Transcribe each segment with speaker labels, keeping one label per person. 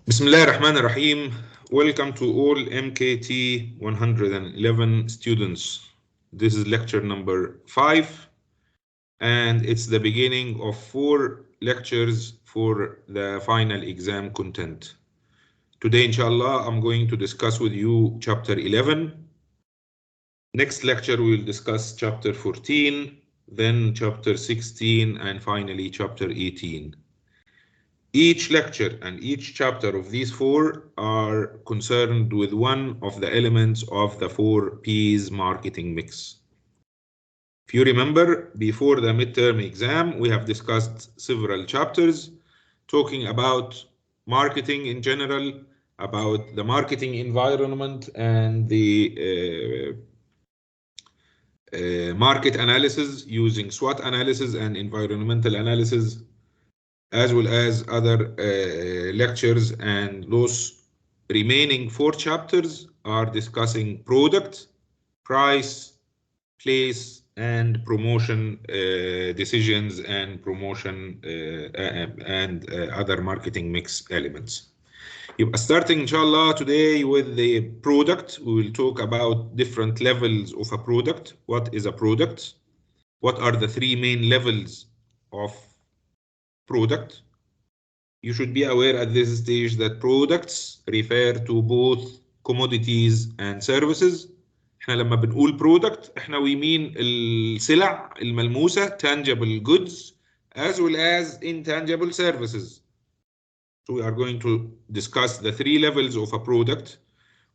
Speaker 1: Bismillah ar-Rahman ar-Rahim. Welcome to all MKT111 students. This is lecture number 5, and it's the beginning of 4 lectures for the final exam content. Today, inshallah, I'm going to discuss with you chapter 11. Next lecture, we'll discuss chapter 14, then chapter 16, and finally chapter 18. Each lecture and each chapter of these 4 are concerned with one of the elements of the 4 P's marketing mix. If you remember, before the midterm exam, we have discussed several chapters talking about marketing in general, about the marketing environment and the market analysis using SWOT analysis and environmental analysis, as well as other lectures, and those remaining 4 chapters are discussing product, price, place, and promotion decisions and promotion and other marketing mix elements. Starting inshallah today with the product, we will talk about different levels of a product. What is a product? What are the 3 main levels of product? You should be aware at this stage that products refer to both commodities and services. احنا لما بنقول product احنا we mean السلع الملموسة tangible goods as well as intangible services. So we are going to discuss the 3 levels of a product.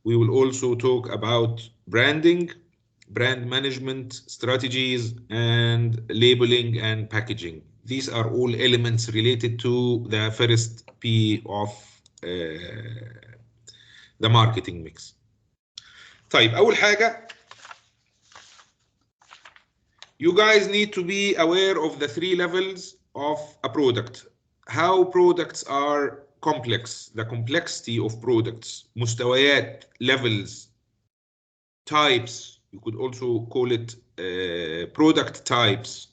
Speaker 1: We will also talk about branding, brand management strategies, and labeling and packaging. These are all elements related to the first P of the marketing mix. طيب أول حاجة, you guys need to be aware of the 3 levels of a product. How products are complex, the complexity of products, مستويات, levels, types. You could also call it product types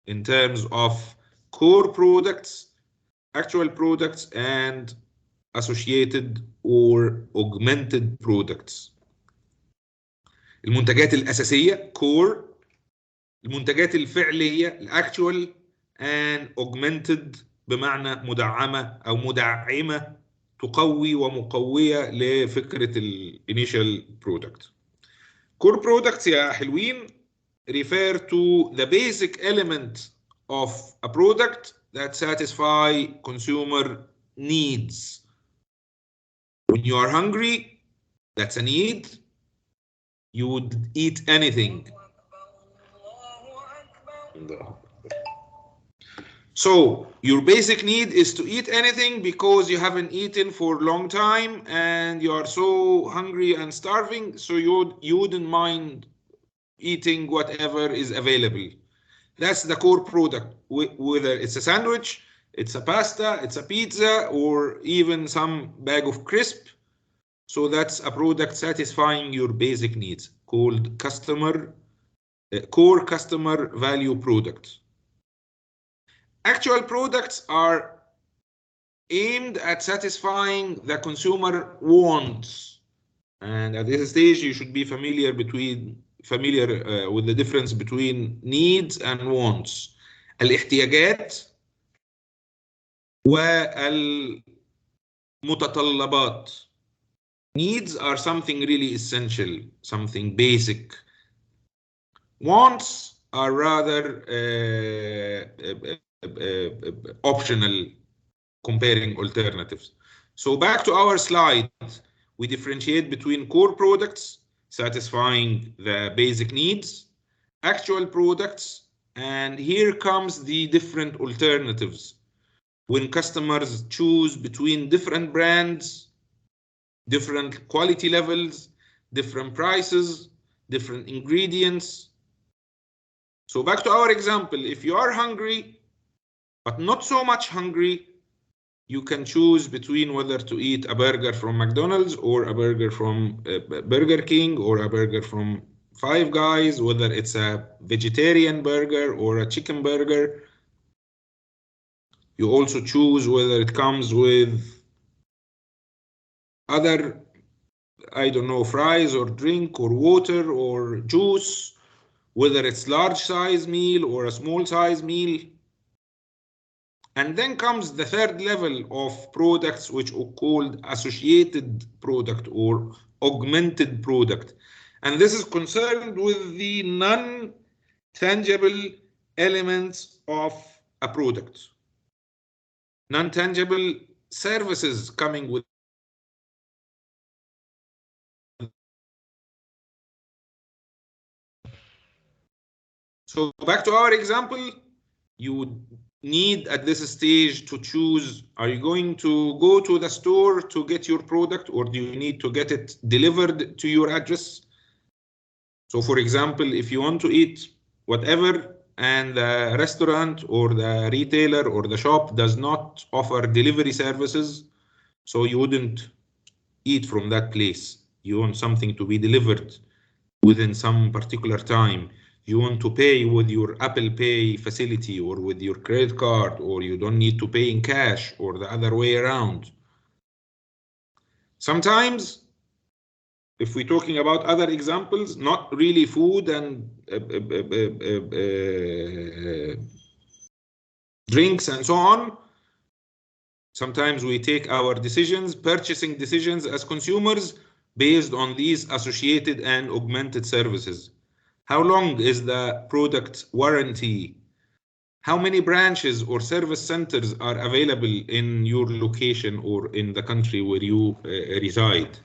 Speaker 1: in terms of core products, actual products, and associated or augmented products. المنتجات الأساسية core, المنتجات الفعلية actual, and augmented بمعنى مدعمة أو مدعمة تقوي ومقوية لفكرة initial product. Core products يا حلوين refer to the basic element of a product that satisfy consumer needs. When you are hungry, that's a need. You would eat anything. So your basic need is to eat anything because you haven't eaten for a long time and you are so hungry and starving, so you wouldn't mind eating whatever is available. That's the core product, whether it's a sandwich, it's a pasta, it's a pizza, or even some bag of crisp. So that's a product satisfying your basic needs, called core customer value product. Actual products are aimed at satisfying the consumer wants, and at this stage you should be familiar with the difference between needs and wants. الاحتياجات والمتطلبات. Needs are something really essential, something basic. Wants are rather optional, comparing alternatives. So back to our slide, we differentiate between core products satisfying the basic needs, actual products, and here comes the different alternatives. When customers choose between different brands, different quality levels, different prices, different ingredients. So back to our example, if you are hungry, but not so much hungry, you can choose between whether to eat a burger from McDonald's or a burger from Burger King or a burger from Five Guys, whether it's a vegetarian burger or a chicken burger. You also choose whether it comes with other, I don't know, fries or drink or water or juice, whether it's large size meal or a small size meal. And then comes the third level of products, which are called associated product or augmented product. And this is concerned with the non-tangible elements of a product. Non-tangible services coming with. So back to our example, you would need at this stage to choose, are you going to go to the store to get your product, or do you need to get it delivered to your address? So for example, if you want to eat whatever and the restaurant or the retailer or the shop does not offer delivery services, so you wouldn't eat from that place. You want something to be delivered within some particular time. You want to pay with your Apple Pay facility or with your credit card, or you don't need to pay in cash, or the other way around. Sometimes, if we're talking about other examples, not really food and drinks and so on, sometimes we take our decisions, purchasing decisions as consumers, based on these associated and augmented services. How long is the product warranty? How many branches or service centers are available in your location or in the country where you reside?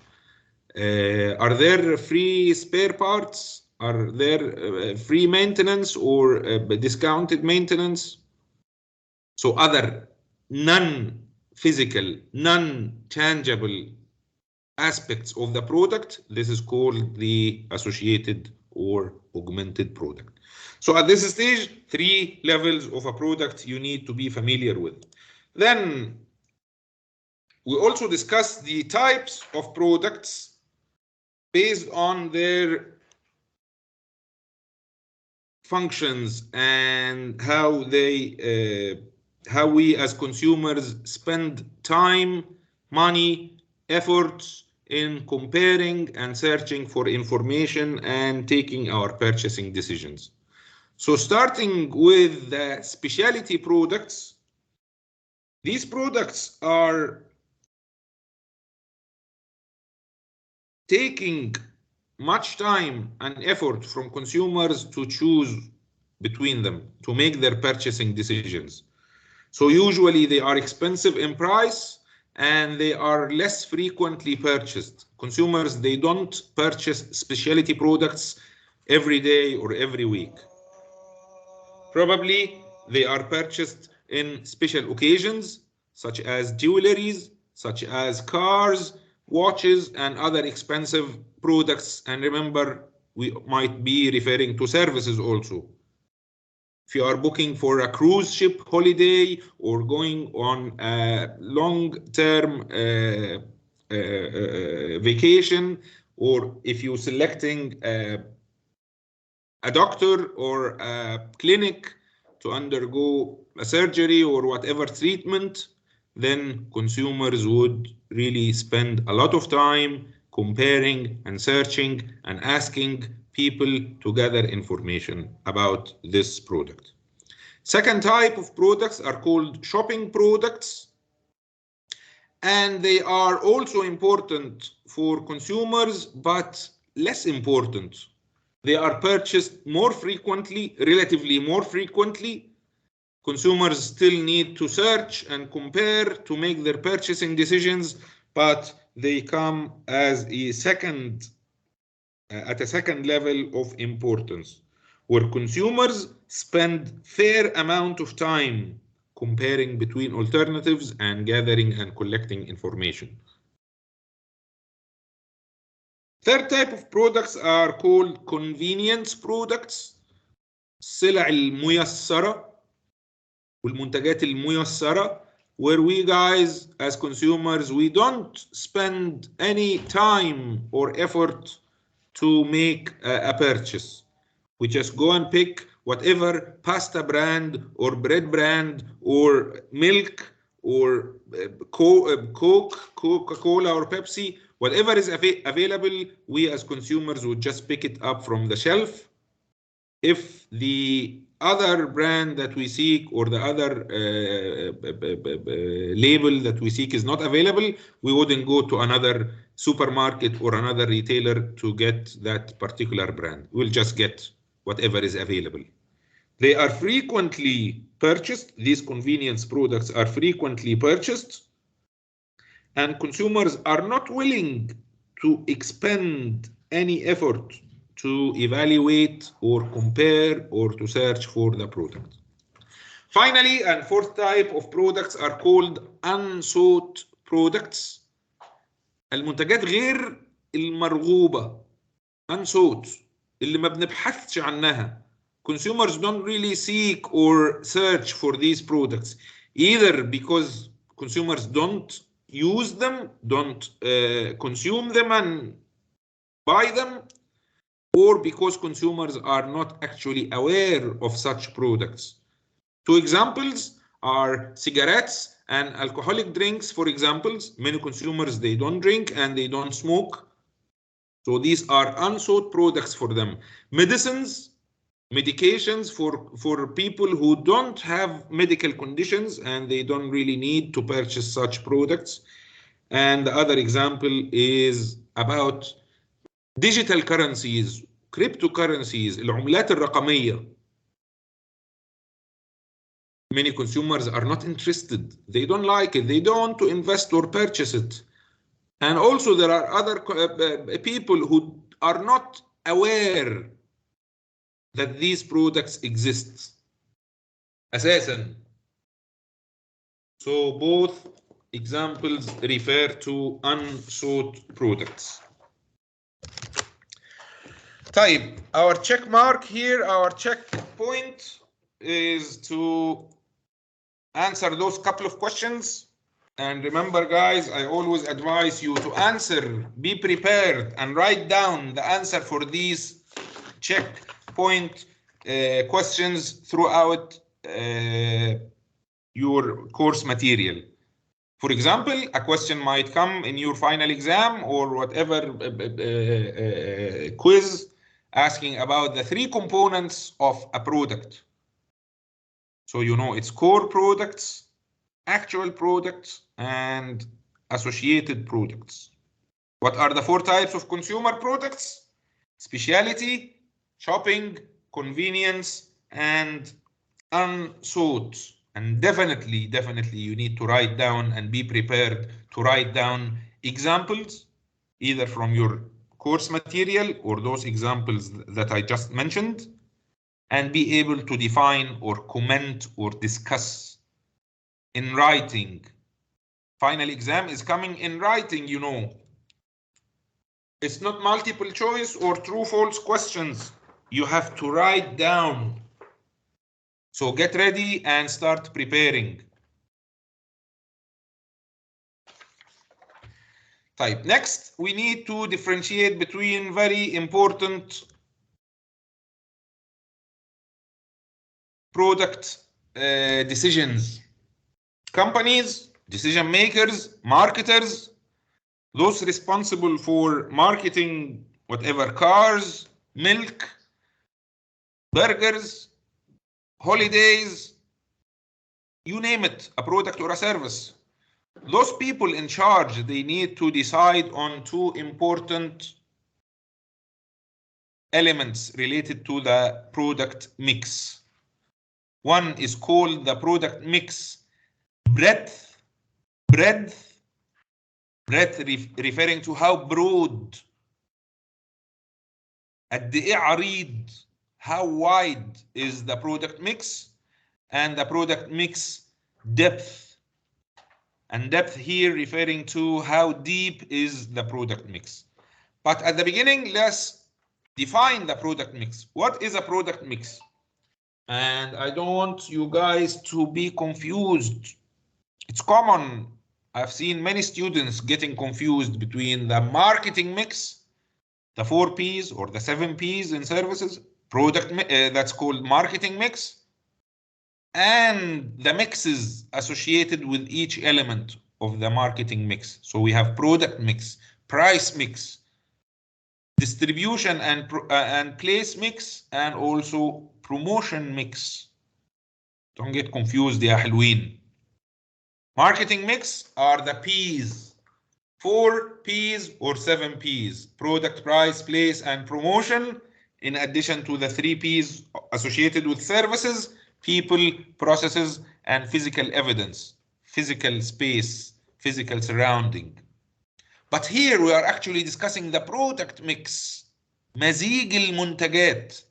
Speaker 1: Are there free spare parts? Are there free maintenance or discounted maintenance? So other non-physical, non-tangible aspects of the product, this is called the associated or augmented product. So at this stage, 3 levels of a product you need to be familiar with. Then we also discuss the types of products based on their functions and how we as consumers spend time, money, efforts in comparing and searching for information and taking our purchasing decisions. So starting with the specialty products, these products are taking much time and effort from consumers to choose between them, to make their purchasing decisions. So usually they are expensive in price and they are less frequently purchased. Consumers, they don't purchase specialty products every day or every week. Probably they are purchased in special occasions, such as jewelries, such as cars, watches, and other expensive products. And remember, we might be referring to services also. If you are booking for a cruise ship holiday or going on a long-term vacation, or if you're selecting a doctor or a clinic to undergo a surgery or whatever treatment, then consumers would really spend a lot of time comparing and searching and asking people to gather information about this product. Second type of products are called shopping products, and they are also important for consumers, but less important. They are purchased more frequently, relatively more frequently. Consumers still need to search and compare to make their purchasing decisions, but they come as a second, at a second level of importance, where consumers spend fair amount of time comparing between alternatives and gathering and collecting information. Third type of products are called convenience products, السلع الميسرة والمنتجات الميسرة, where we guys as consumers, we don't spend any time or effort to make a purchase. We just go and pick whatever pasta brand or bread brand or milk or Coke, Coca-Cola or Pepsi, whatever is available, we as consumers would just pick it up from the shelf. If the other brand that we seek or the other label that we seek is not available, we wouldn't go to another supermarket or another retailer to get that particular brand. We'll just get whatever is available. They are frequently purchased. These convenience products are frequently purchased, and consumers are not willing to expend any effort to evaluate or compare or to search for the product. Finally, and fourth type of products are called unsought products. المنتجات غير المرغوبة. unsought اللي ما بنبحثش عنها. Consumers don't really seek or search for these products, either because consumers don't use them, don't consume them and buy them, or because consumers are not actually aware of such products. Two examples are cigarettes and alcoholic drinks, for examples. Many consumers, they don't drink and they don't smoke. So these are unsought products for them. Medicines, medications for people who don't have medical conditions and they don't really need to purchase such products. And the other example is about digital currencies, cryptocurrencies, العملات الرقمية. Many consumers are not interested. They don't like it. They don't want to invest or purchase it. And also there are other people who are not aware that these products exist أساسا. So both examples refer to unsought products. طيب, our check mark here, our checkpoint is to answer those couple of questions. And remember, guys, I always advise you to answer, be prepared, and write down the answer for these checkpoint questions throughout your course material. For example, a question might come in your final exam or whatever quiz asking about the three components of a product. So you know it's core products, actual products, and associated products. What are the four types of consumer products? Specialty, shopping, convenience, and unsought. And definitely you need to write down and be prepared to write down examples, either from your course material or those examples that I just mentioned, and be able to define or comment or discuss in writing. Final exam is coming in writing, you know. It's not multiple choice or true false questions. You have to write down. So get ready and start preparing. Type. Next, we need to differentiate between very important product decisions. Companies, decision makers, marketers, those responsible for marketing whatever cars, milk, burgers, holidays, you name it, a product or a service. Those people in charge, they need to decide on two important elements related to the product mix. One is called the product mix breadth, referring to how broad, قد إيه عريض, how wide is the product mix, and the product mix depth. And depth here referring to how deep is the product mix. But at the beginning, let's define the product mix. What is a product mix? And I don't want you guys to be confused. It's common. I've seen many students getting confused between the marketing mix, the 4 P's or the 7 P's in services, product that's called marketing mix, and the mixes associated with each element of the marketing mix. So we have product mix, price mix, distribution and place mix, and also promotion mix. Don't get confused يا حلوين. Marketing mix are the P's, 4 P's or 7 P's: product, price, place, and promotion, in addition to the 3 P's associated with services: people, processes, and physical evidence, physical space, physical surrounding. But here we are actually discussing the product mix, مزيج المنتجات.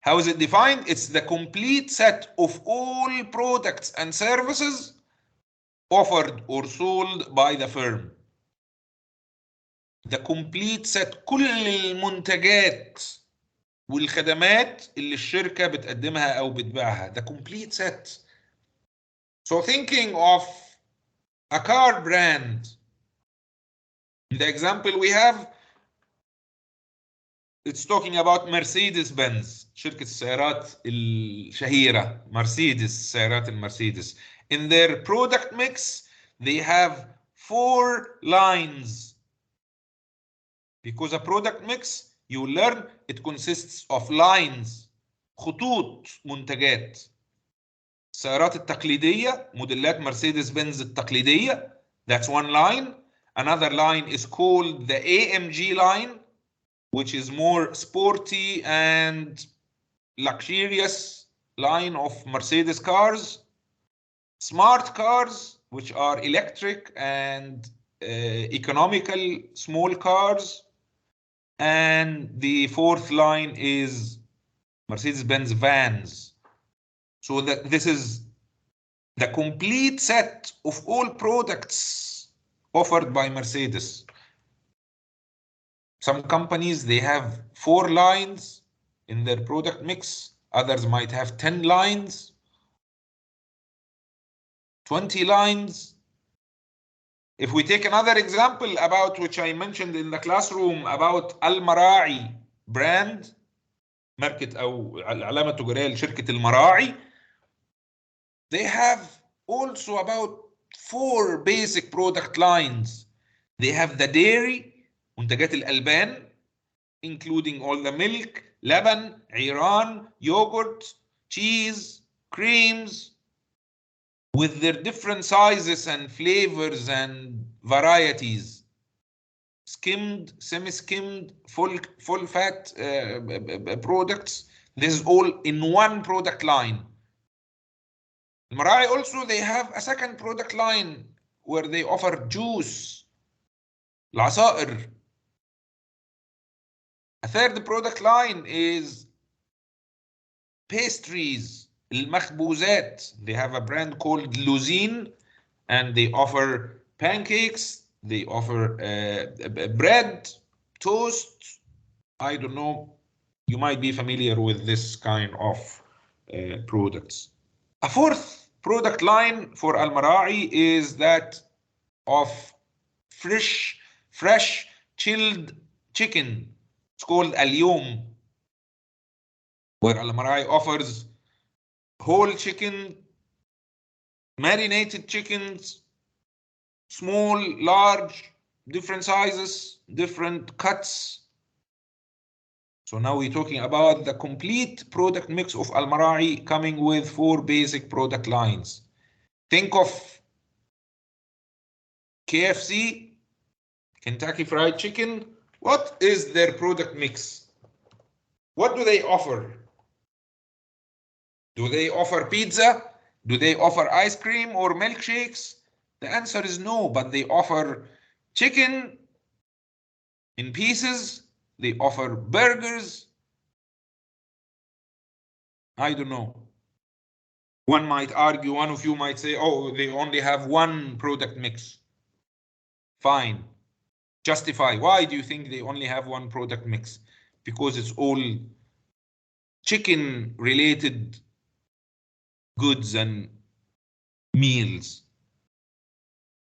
Speaker 1: How is it defined? It's the complete set of all products and services offered or sold by the firm. The complete set، كل المنتجات والخدمات اللي الشركة بتقدمها أو بتبيعها. The complete set. So thinking of a car brand, in the example we have, it's talking about Mercedes-Benz، شركة السيارات الشهيرة مرسيدس، سيارات المرسيدس. In their product mix, they have 4 lines. Because a product mix, you learn, it consists of lines، خطوط منتجات. السيارات التقليدية، موديلات مرسيدس بنز التقليدية، that's one line. Another line is called the AMG line, which is more sporty and luxurious line of Mercedes cars. Smart cars, which are electric and economical small cars. And the 4th line is Mercedes-Benz vans. So this is the complete set of all products offered by Mercedes. Some companies, they have 4 lines in their product mix. Others might have 10 lines, 20 lines. If we take another example about which I mentioned in the classroom about المراعي brand، ماركة أو العلامة التجارية لشركة المراعي، they have also about 4 basic product lines. They have the dairy، منتجات الألبان، including all the milk، لبن، عيران، yogurt، cheese، creams, with their different sizes and flavors and varieties: skimmed, semi-skimmed, full fat products. This is all in one product line. Marai also, they have a second product line where they offer juice، العصائر. A third product line is pastries، المخبوزات. They have a brand called Luzine, and they offer pancakes, they offer bread, toast. I don't know, you might be familiar with this kind of products. A 4th product line for Al-Mara'i is that of fresh chilled chicken. It's called Al-Yom, where Al-Mara'i offers whole chicken, marinated chickens, small, large, different sizes, different cuts. So now we're talking about the complete product mix of Al-Mara'i, coming with 4 basic product lines. Think of KFC, Kentucky Fried Chicken. What is their product mix? What do they offer? Do they offer pizza? Do they offer ice cream or milkshakes? The answer is no, but they offer chicken in pieces. They offer burgers. I don't know. One might argue, one of you might say, oh, they only have one product mix. Fine. Justify. Why do you think they only have one product mix? Because it's all chicken related goods and meals.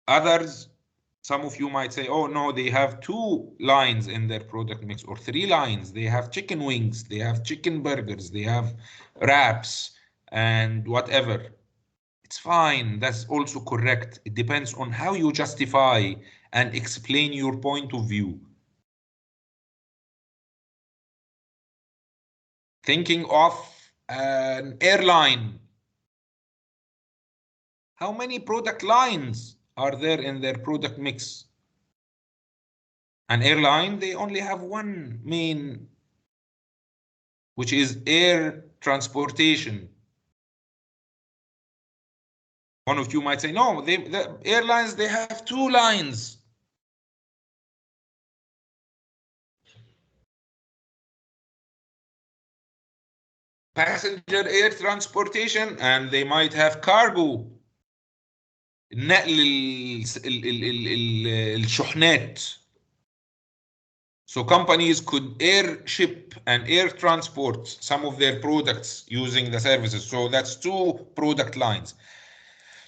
Speaker 1: Others, some of you might say, oh no, they have 2 lines in their product mix or 3 lines. They have chicken wings, they have chicken burgers, they have wraps, and whatever. It's fine. That's also correct. It depends on how you justify and explain your point of view. Thinking of an airline. How many product lines are there in their product mix? An airline, they only have one main, which is air transportation. One of you might say, no, the airlines, they have two lines. Passenger air transportation, and they might have cargo. نقل الشحنات. So companies could air ship and air transport some of their products using the services. So that's two product lines.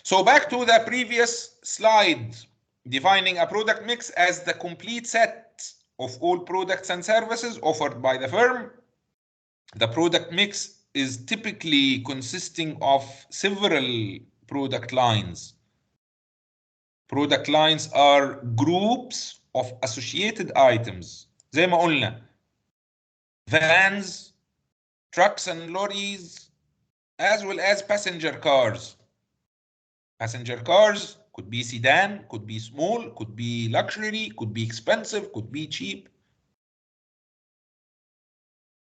Speaker 1: So back to the previous slide, defining a product mix as the complete set of all products and services offered by the firm. The product mix is typically consisting of several product lines. Product lines are groups of associated items. زي ما قلنا vans, trucks and lorries, as well as passenger cars. Passenger cars could be sedan, could be small, could be luxury, could be expensive, could be cheap.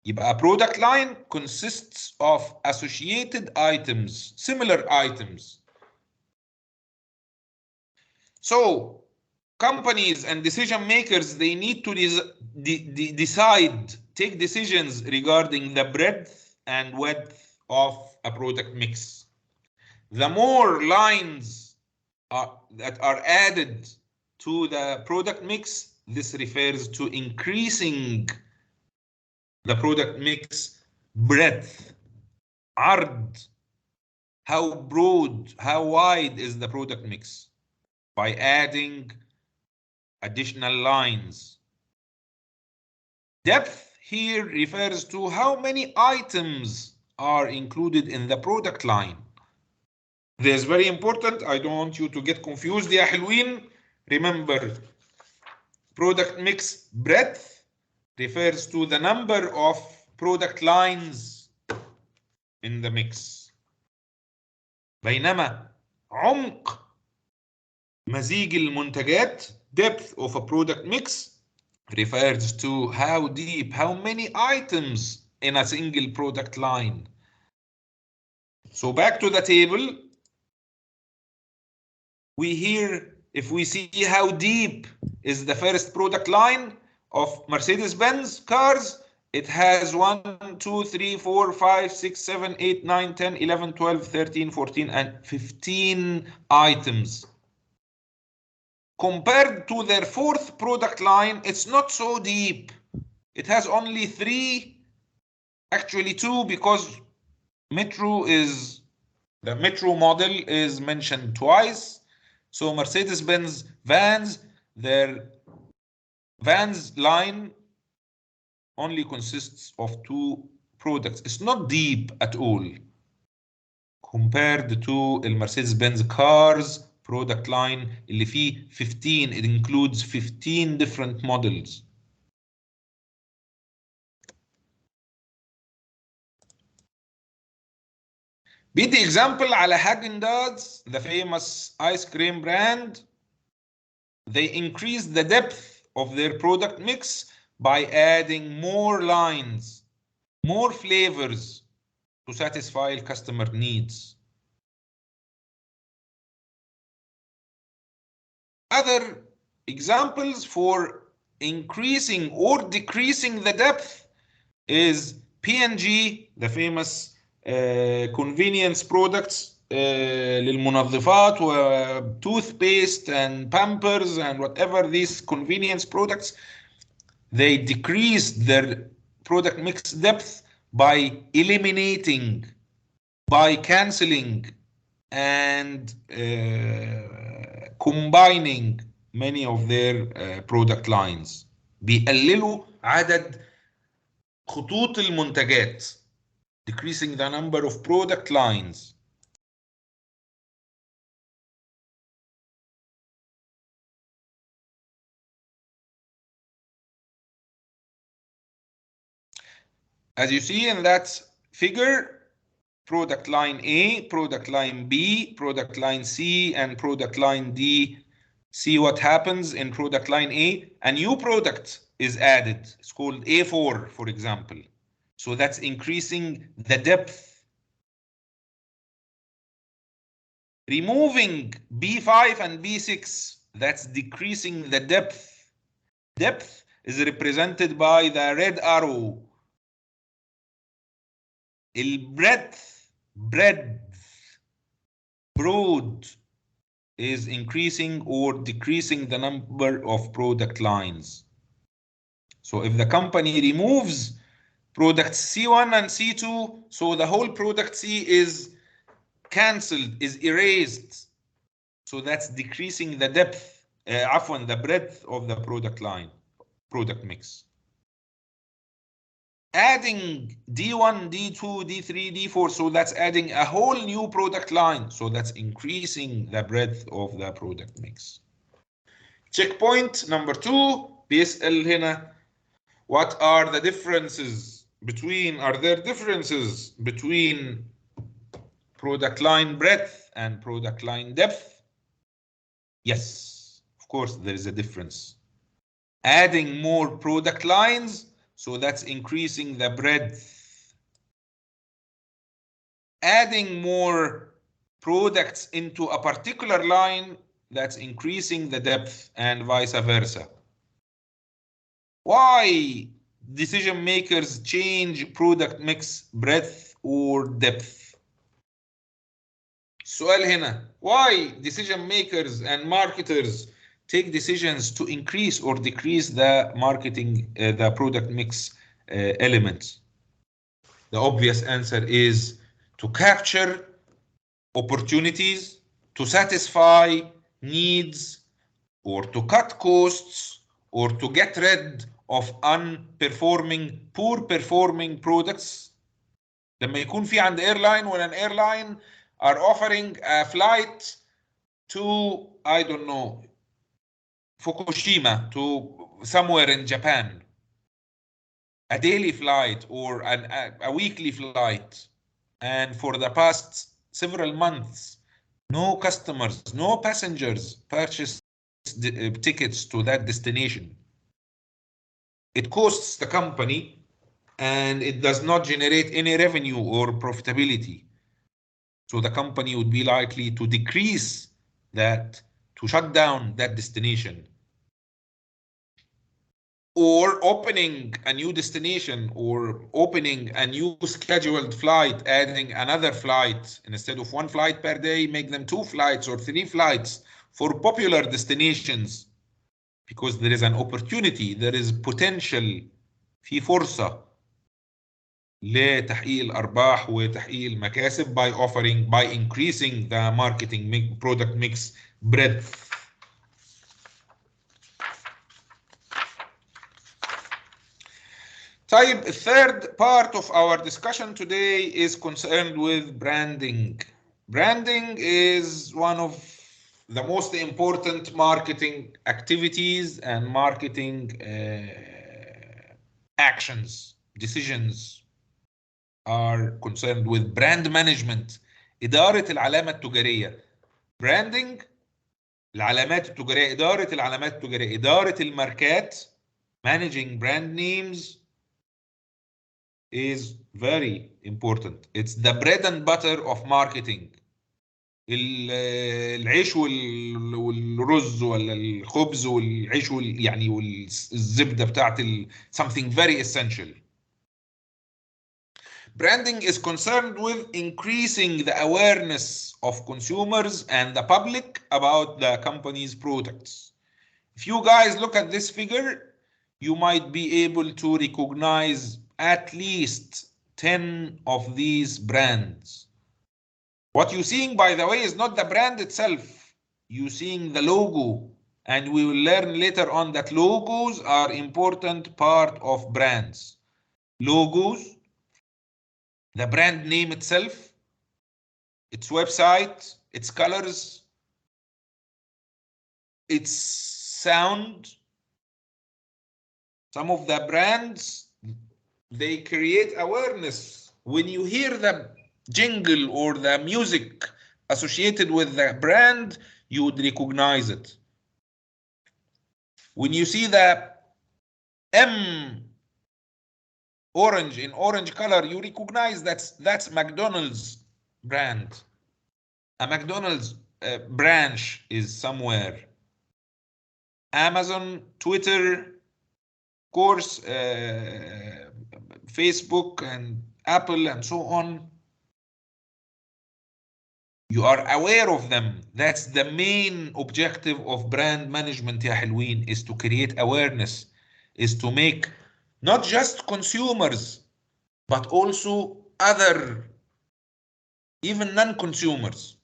Speaker 1: يبقى a product line consists of associated items, similar items. So companies and decision makers, they need to decide, take decisions regarding the breadth and width of a product mix. The more lines that are added to the product mix, this refers to increasing the product mix breadth. عرض, how broad, how wide is the product mix? By adding additional lines. Depth here refers to how many items are included in the product line. This is very important. I don't want you to get confused يا حلوين. Remember, product mix breadth refers to the number of product lines in the mix. بينما عمق مزيج المنتجات, depth of a product mix, refers to how deep, how many items in a single product line. So back to the table, if we see how deep is the first product line of Mercedes-Benz cars, it has 1, 2, 3, 4, 5, 6, 7, 8, 9, 10, 11, 12, 13, 14, and 15 items. Compared to their fourth product line, it's not so deep. It has only 3, actually 2, because the Metro model is mentioned twice. So Mercedes-Benz vans, their vans line only consists of 2 products. It's not deep at all compared to the Mercedes-Benz cars product line اللي فيه 15. It includes 15 different models. بدي example على Häagen-Dazs, the famous ice cream brand. They increased the depth of their product mix by adding more lines, more flavors to satisfy customer needs. Other examples for increasing or decreasing the depth is P&G, the famous convenience products للمنظفات و toothpaste and Pampers and whatever these convenience products. They decreased their product mix depth by eliminating, by canceling, and combining many of their product lines. بيقللوا عدد خطوط المنتجات. decreasing the number of product lines. As you see in that figure, product line A, product line B, product line C, and product line D. See what happens in product line A. A new product is added. It's called A4, for example. So that's increasing the depth. Removing B5 and B6, that's decreasing the depth. Depth is represented by the red arrow. Breadth, broad, is increasing or decreasing the number of product lines. So if the company removes products C1 and C2, so the whole product C is cancelled, is erased. So that's decreasing the depth, the breadth of the product line, product mix. Adding D1, D2, D3, D4, so that's adding a whole new product line. So that's increasing the breadth of the product mix. Checkpoint number 2, بيسأل هنا, what are the differences between, are there differences between product line breadth and product line depth? Yes, of course there is a difference. Adding more product lines, so that's increasing the breadth. Adding more products into a particular line, that's increasing the depth, and vice versa. Why decision makers change product mix breadth or depth? السؤال هنا, why decision makers and marketers take decisions to increase or decrease the marketing, the product mix elements? The obvious answer is to capture opportunities, to satisfy needs, or to cut costs, or to get rid of poor performing products. لما يكون في عند airline, when an airline are offering a flight to, I don't know, Fukushima, to somewhere in Japan, a daily flight or a weekly flight, and for the past several months, no customers, no passengers purchased tickets to that destination. It costs the company and it does not generate any revenue or profitability. So the company would be likely to decrease that, to shut down that destination. Or opening a new destination, or opening a new scheduled flight, adding another flight. Instead of one flight per day, make them 2 flights or 3 flights for popular destinations. Because there is an opportunity, there is potential, في فرصة لتحقيق الأرباح وتحقيق المكاسب by increasing the marketing product mix breadth. طيب, the third part of our discussion today is concerned with branding. Branding is one of the most important marketing activities and marketing actions, decisions are concerned with brand management. إدارة العلامة التجارية. Branding, العلامات التجارية, إدارة العلامات التجارية, إدارة الماركات, managing brand names is very important. It's the bread and butter of marketing. العيش والرز ولا الخبز والعيش يعني والزبدة بتاعت something very essential. Branding is concerned with increasing the awareness of consumers and the public about the company's products. If you guys look at this figure, you might be able to recognize at least 10 of these brands. What you're seeing, by the way, is not the brand itself. You're seeing the logo, and we will learn later on that logos are important part of brands. Logos the brand name itself, its website, its colors, its sound. Some of the brands, they create awareness. When you hear the jingle or the music associated with the brand, you would recognize it. When you see the M orange in orange color, you recognize that's McDonald's brand. A McDonald's branch is somewhere. Amazon, Twitter, course, Facebook and Apple and so on. You are aware of them. That's the main objective of brand management, يا حلوين, is to create awareness, is to make not just consumers, but also other, even non-consumers.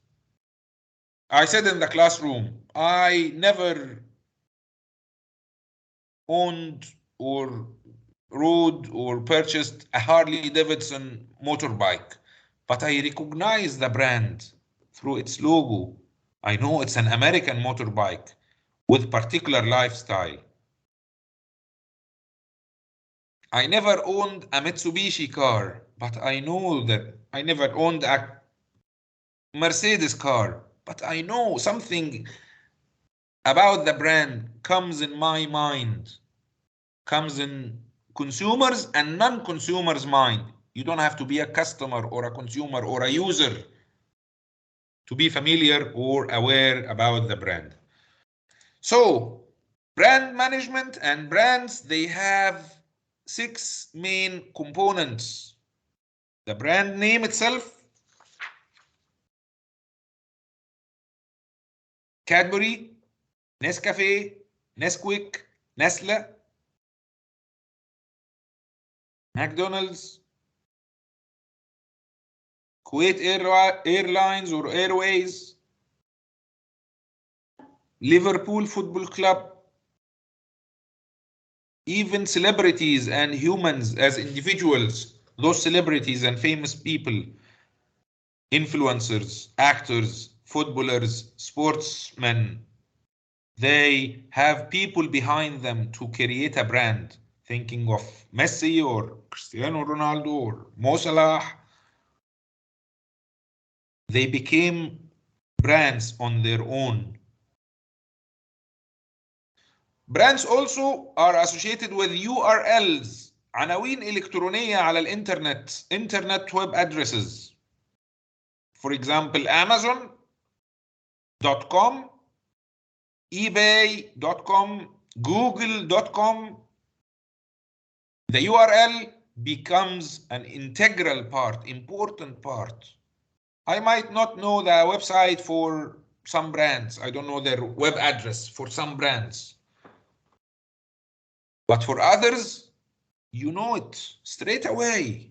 Speaker 1: I said in the classroom, I never owned or rode or purchased a Harley Davidson motorbike, but I recognize the brand through its logo. I know it's an American motorbike with particular lifestyle. I never owned a Mitsubishi car, but I know that I never owned a Mercedes car, but I know something about the brand comes in my mind, comes in consumers and non-consumers' mind. You don't have to be a customer or a consumer or a user to be familiar or aware about the brand. So, brand management and brands, they have 6 main components. The brand name itself, Cadbury, Nescafe, Nesquik, Nestle, McDonald's, Kuwait Airlines or Airways, Liverpool Football Club, even celebrities and humans as individuals, those celebrities and famous people, influencers, actors, footballers, sportsmen, they have people behind them to create a brand. Thinking of Messi or Cristiano Ronaldo or Mo Salah, they became brands on their own. Brands also are associated with URLs, عناوين إلكترونية على الإنترنت, internet web addresses. For example, Amazon.com, eBay.com, Google.com. The URL becomes an integral part, important part. I might not know the website for some brands. I don't know their web address for some brands. But for others, you know it straight away.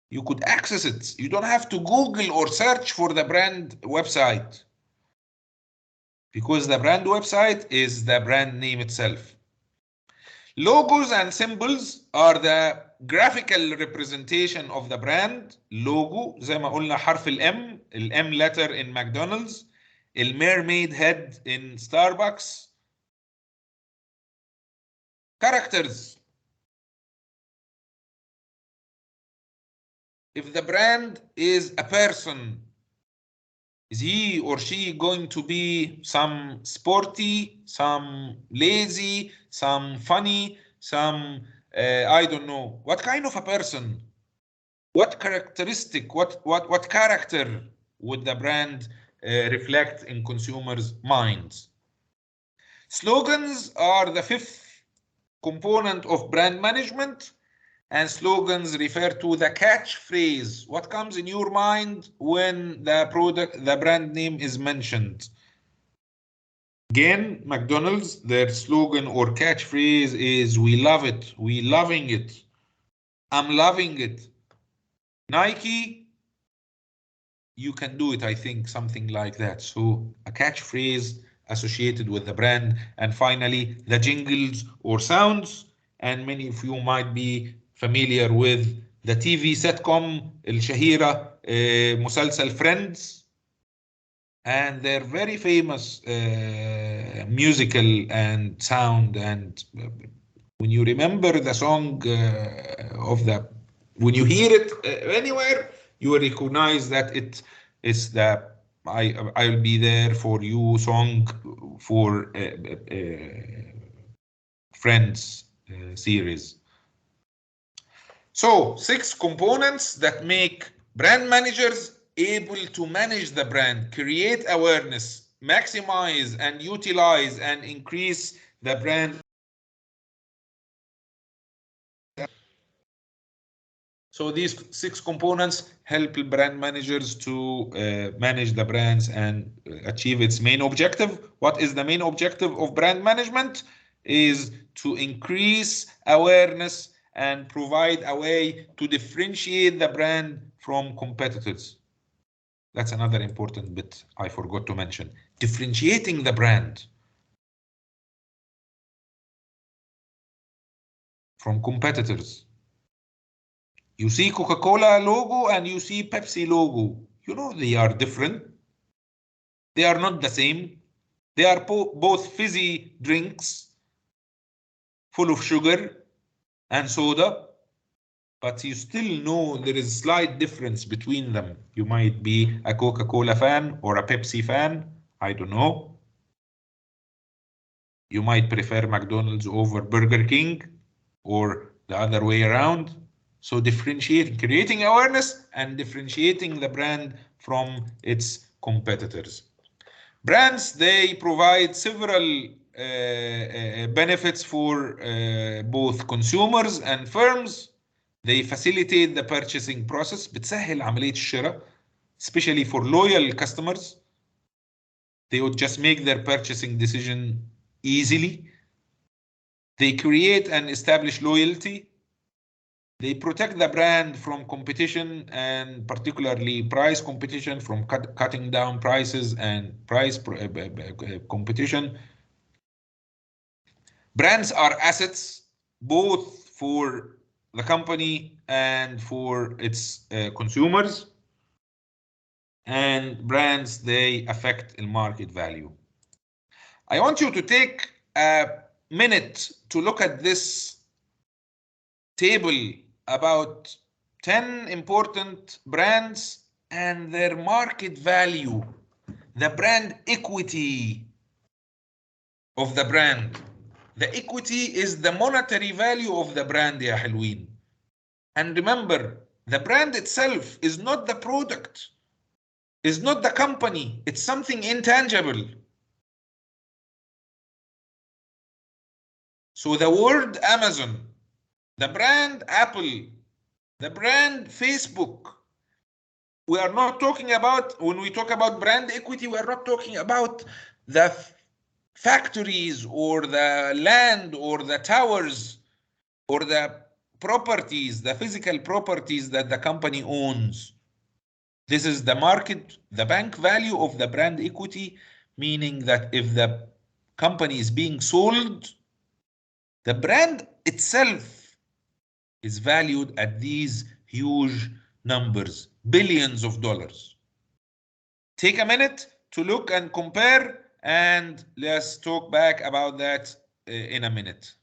Speaker 1: You could access it. You don't have to Google or search for the brand website, because the brand website is the brand name itself. Logos and symbols are the graphical representation of the brand. Logo زي ما قلنا حرف الام letter in McDonald's, mermaid head in Starbucks. Characters. If the brand is a person, is he or she going to be some sporty, some lazy, some funny, some I don't know. What kind of a person? What characteristic, what character would the brand reflect in consumers' minds? Slogans are the 5th component of brand management, and slogans refer to the catchphrase. What comes in your mind when the brand name is mentioned? Again, McDonald's, their slogan or catchphrase is "We love it," "We loving it," "I'm loving it." Nike, "You can do it," I think, something like that. So a catchphrase associated with the brand. And finally, the jingles or sounds. And many of you might be familiar with the TV sitcom الشهيرة مسلسل Friends, and they're very famous musical and sound, and when you remember the song of the, when you hear it anywhere, you will recognize that it is the I'll be there for you song for Friends series. So 6 components that make brand managers able to manage the brand, create awareness, maximize and utilize and increase the brand. So these 6 components help brand managers to manage the brands and achieve its main objective. What is the main objective of brand management? Is to increase awareness and provide a way to differentiate the brand from competitors. That's another important bit I forgot to mention. Differentiating the brand from competitors. You see Coca-Cola logo and you see Pepsi logo. You know they are different. They are not the same. They are both fizzy drinks full of sugar and soda, but you still know there is slight difference between them. You might be a Coca-Cola fan or a Pepsi fan. I don't know. You might prefer McDonald's over Burger King or the other way around. So differentiating, creating awareness and differentiating the brand from its competitors. Brands, they provide several benefits for both consumers and firms. They facilitate the purchasing process. بتسهل عملية الشراء, especially for loyal customers. They would just make their purchasing decision easily. They create and establish loyalty. They protect the brand from competition, and particularly price competition, from cutting down prices and price competition. Brands are assets both for the company and for its consumers. And brands, they affect the market value. I want you to take a minute to look at this table about 10 important brands and their market value, the brand equity of the brand. The equity is the monetary value of the brand, يا حلوين. And remember, the brand itself is not the product, is not the company, it's something intangible. So the word Amazon, the brand Apple, the brand Facebook, we are not talking about, when we talk about brand equity, we are not talking about the factories or the land or the towers or the properties, the physical properties that the company owns. This is the market, the bank value of the brand equity, meaning that if the company is being sold, the brand itself is valued at these huge numbers, billions of dollars. Take a minute to look and compare, and let's talk back about that in a minute.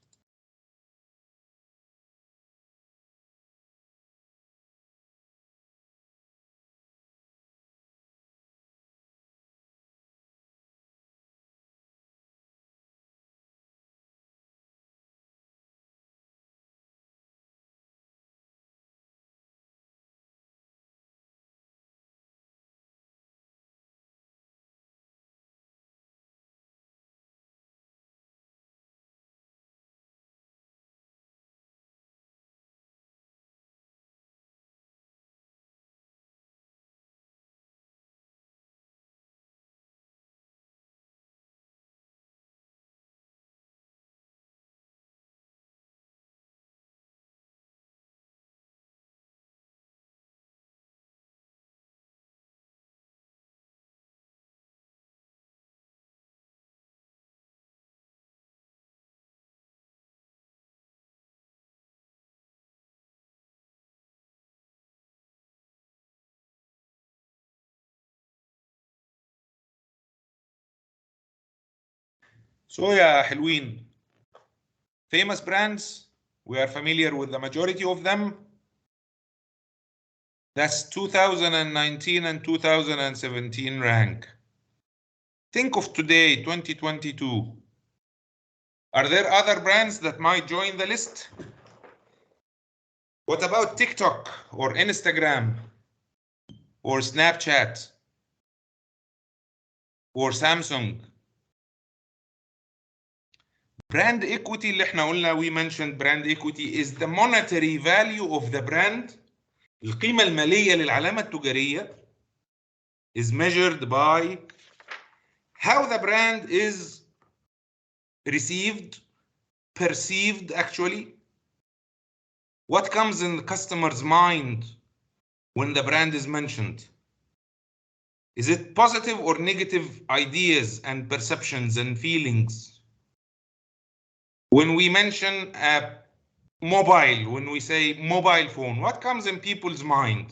Speaker 1: So يا حلوين, famous brands, we are familiar with the majority of them. That's 2019 and 2017 rank. Think of today, 2022. Are there other brands that might join the list? What about TikTok or Instagram or Snapchat or Samsung? Brand equity اللي احنا قلنا, we mentioned brand equity is the monetary value of the brand. القيمة المالية للعلامة التجارية is measured by how the brand is received, perceived actually. What comes in the customer's mind when the brand is mentioned? Is it positive or negative ideas and perceptions and feelings? When we mention a mobile, when we say mobile phone, what comes in people's mind?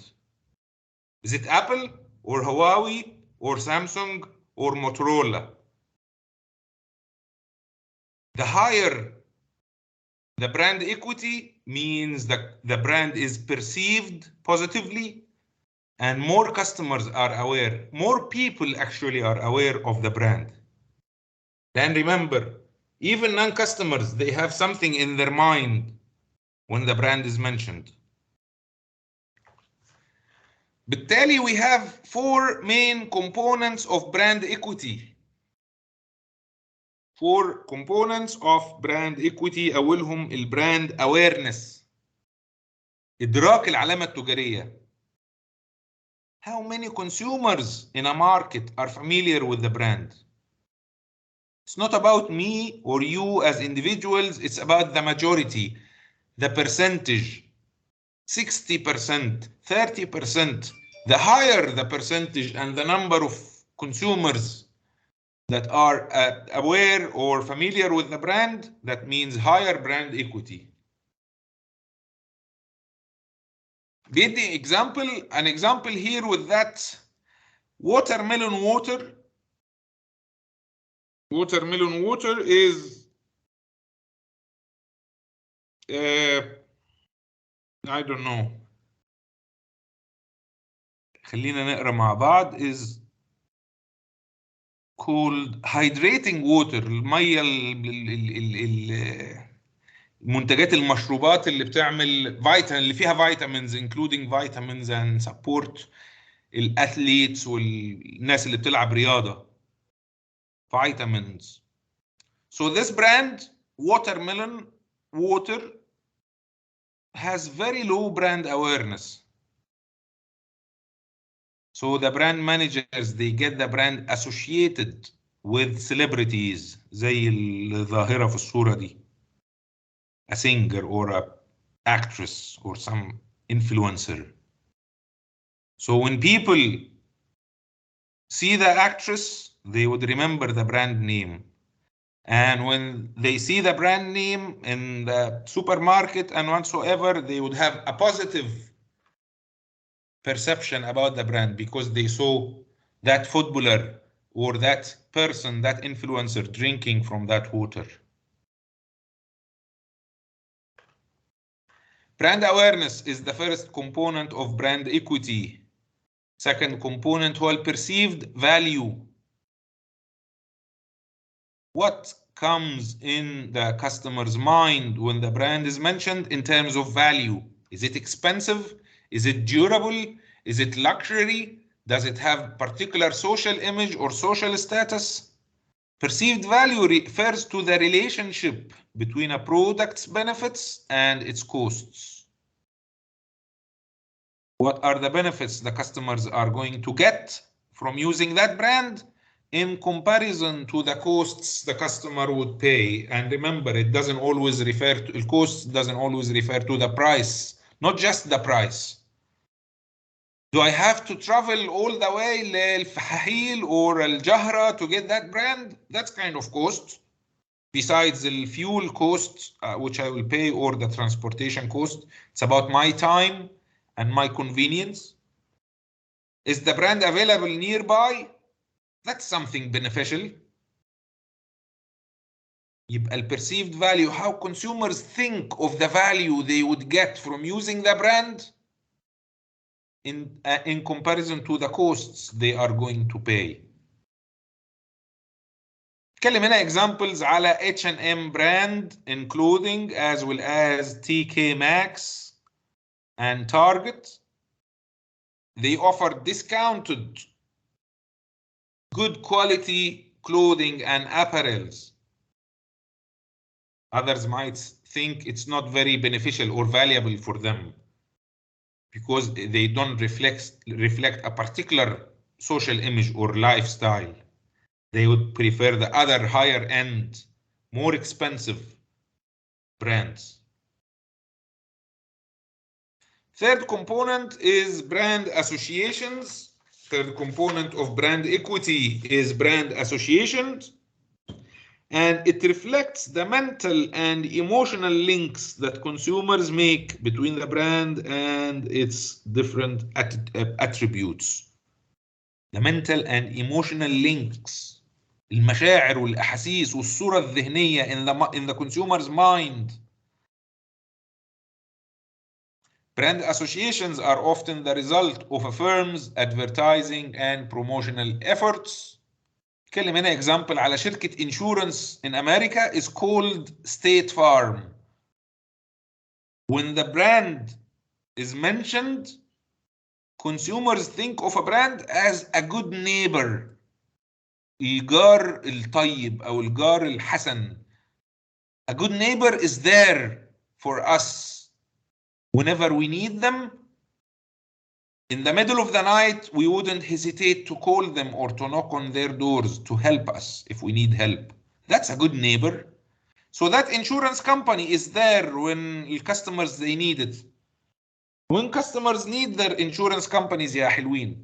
Speaker 1: Is it Apple or Huawei or Samsung or Motorola? The higher the brand equity means that the brand is perceived positively and more customers are aware, more people actually are aware of the brand. And remember, even non-customers, they have something in their mind when the brand is mentioned. بالتالي we have four main components of brand equity. Four components of brand equity. أولهم البراند awareness. إدراك العلامة التجارية. How many consumers in a market are familiar with the brand? It's not about me or you as individuals, it's about the majority, the percentage. 60%, 30%. The higher the percentage and the number of consumers that are aware or familiar with the brand, that means higher brand equity. بيدي an example here with that watermelon water. Watermelon water is I don't know. خلينا نقرا مع بعض. is called hydrating water. الميه المنتجات المشروبات اللي بتعمل فيتامين, اللي فيها vitamins including vitamins and support الاثليتس والناس اللي بتلعب رياضه. vitamins. So this brand watermelon water has very low brand awareness. So the brand managers, they get the brand associated with celebrities زي الظاهرة في الصورة دي. A singer or a actress or some influencer. So when people see the actress, they would remember the brand name. And when they see the brand name in the supermarket and whatsoever, they would have a positive perception about the brand because they saw that footballer or that person, that influencer drinking from that water. Brand awareness is the first component of brand equity. Second component, well, perceived value. What comes in the customer's mind when the brand is mentioned in terms of value? Is it expensive? Is it durable? Is it luxury? Does it have particular social image or social status? Perceived value refers to the relationship between a product's benefits and its costs. What are the benefits the customers are going to get from using that brand in comparison to the costs the customer would pay? And remember, it doesn't always refer to the costs, doesn't always refer to the price, not just the price. Do I have to travel all the way للفحاحيل or الجهرة to get that brand? That's kind of cost. Besides the fuel cost, which I will pay, or the transportation cost, it's about my time and my convenience. Is the brand available nearby? That's something beneficial. يبقى ال perceived value, how consumers think of the value they would get from using the brand in comparison to the costs they are going to pay. اتكلم هنا examples على H&M brand including as well as TK Maxx and Target. They offer discounted good quality clothing and apparels. Others might think it's not very beneficial or valuable for them because they don't reflect a particular social image or lifestyle. They would prefer the other higher end, more expensive brands. Third component is brand associations. Third component of brand equity is brand associations. And it reflects the mental and emotional links that consumers make between the brand and its different attributes. The mental and emotional links, المشاعر والأحاسيس والصورة الذهنية in the consumer's mind. Brand associations are often the result of a firm's advertising and promotional efforts. اتكلم هنا example على شركة insurance in America is called State Farm. When the brand is mentioned, consumers think of a brand as a good neighbor. الجار الطيب أو الجار الحسن. A good neighbor is there for us whenever we need them. In the middle of the night, we wouldn't hesitate to call them or to knock on their doors to help us if we need help. That's a good neighbor. So that insurance company is there when the customers they need it. When customers need their insurance companies يا حلوين.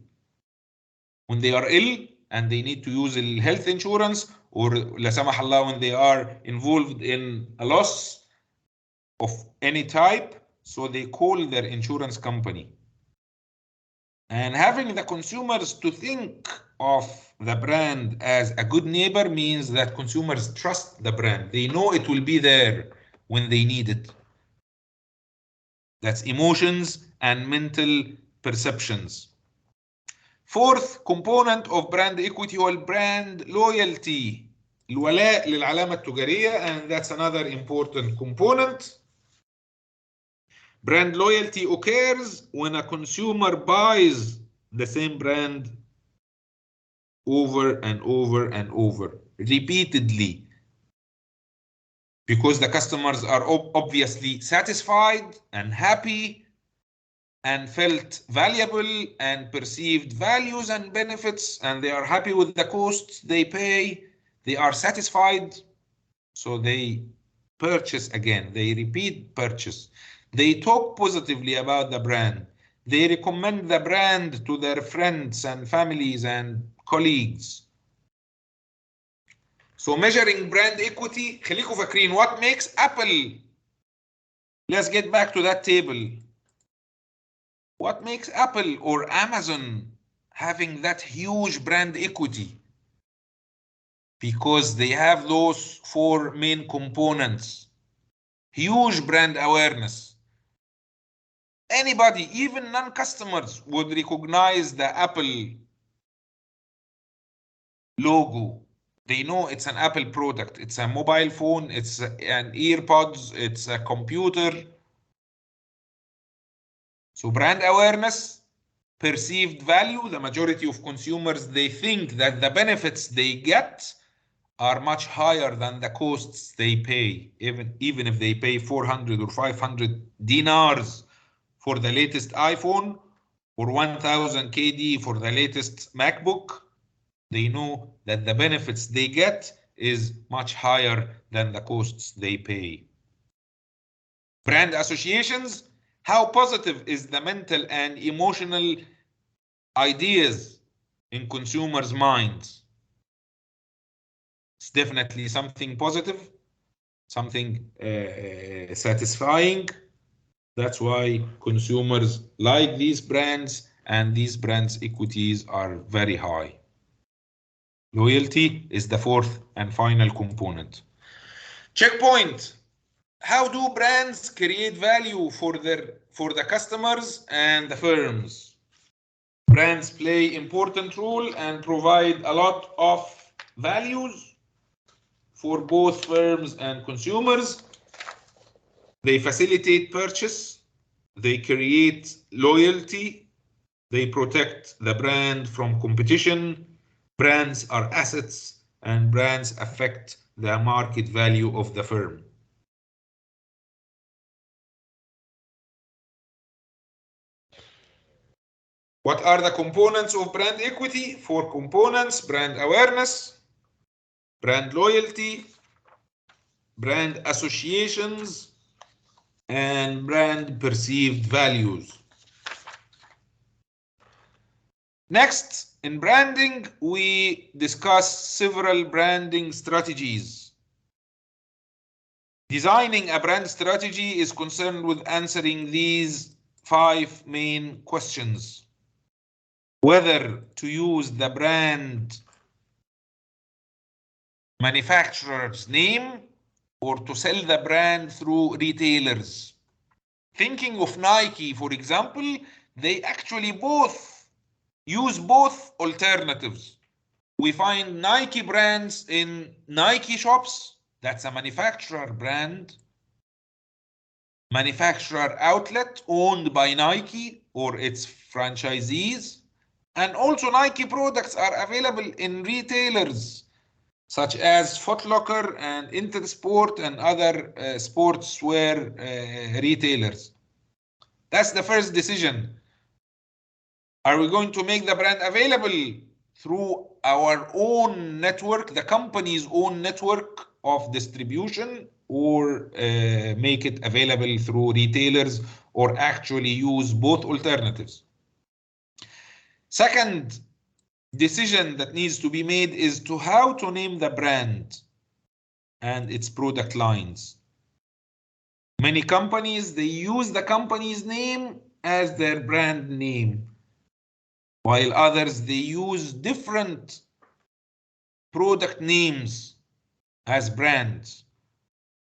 Speaker 1: When they are ill and they need to use health insurance, or لا سمح الله when they are involved in a loss of any type, so they call their insurance company. And having the consumers to think of the brand as a good neighbor means that consumers trust the brand. They know it will be there when they need it. That's emotions and mental perceptions. Fourth component of brand equity هو brand loyalty. الولاء للعلامة التجارية, and that's another important component. Brand loyalty occurs when a consumer buys the same brand over and over and over, repeatedly, because the customers are obviously satisfied and happy and felt valuable and perceived values and benefits, and they are happy with the costs they pay. They are satisfied, so they purchase again. They repeat purchase. They talk positively about the brand. They recommend the brand to their friends and families and colleagues. So measuring brand equity, خليكم فاكرين what makes Apple. Let's get back to that table. What makes Apple or Amazon having that huge brand equity? Because they have those four main components. Huge brand awareness. Anybody, even non-customers, would recognize the Apple logo. They know it's an Apple product. It's a mobile phone, it's an earpods, it's a computer. So brand awareness, perceived value, the majority of consumers, they think that the benefits they get are much higher than the costs they pay, even if they pay 400 or 500 dinars for the latest iPhone or 1000 KD for the latest MacBook. They know that the benefits they get is much higher than the costs they pay. Brand associations, how positive is the mental and emotional ideas in consumers' minds? It's definitely something positive, something satisfying. That's why consumers like these brands, and these brands' equities are very high. Loyalty is the fourth and final component. Checkpoint. How do brands create value for the customers and the firms? Brands play important role and provide a lot of values for both firms and consumers. They facilitate purchase, they create loyalty, they protect the brand from competition. Brands are assets, and brands affect the market value of the firm. What are the components of brand equity? 4 components: brand awareness, brand loyalty, brand associations, and brand perceived values. Next, in branding, we discuss several branding strategies. Designing a brand strategy is concerned with answering these 5 main questions. Whether to use the brand manufacturer's name or to sell the brand through retailers. Thinking of Nike, for example, they actually use both alternatives. We find Nike brands in Nike shops, that's a manufacturer brand, manufacturer outlet owned by Nike or its franchisees, and also Nike products are available in retailers such as Foot Locker and Intersport and other sportswear retailers. That's the first decision. Are we going to make the brand available through our own network, the company's own network of distribution, or make it available through retailers, or actually use both alternatives? Second decision that needs to be made is to how to name the brand and its product lines. Many companies, they use the company's name as their brand name, while others, they use different product names as brands.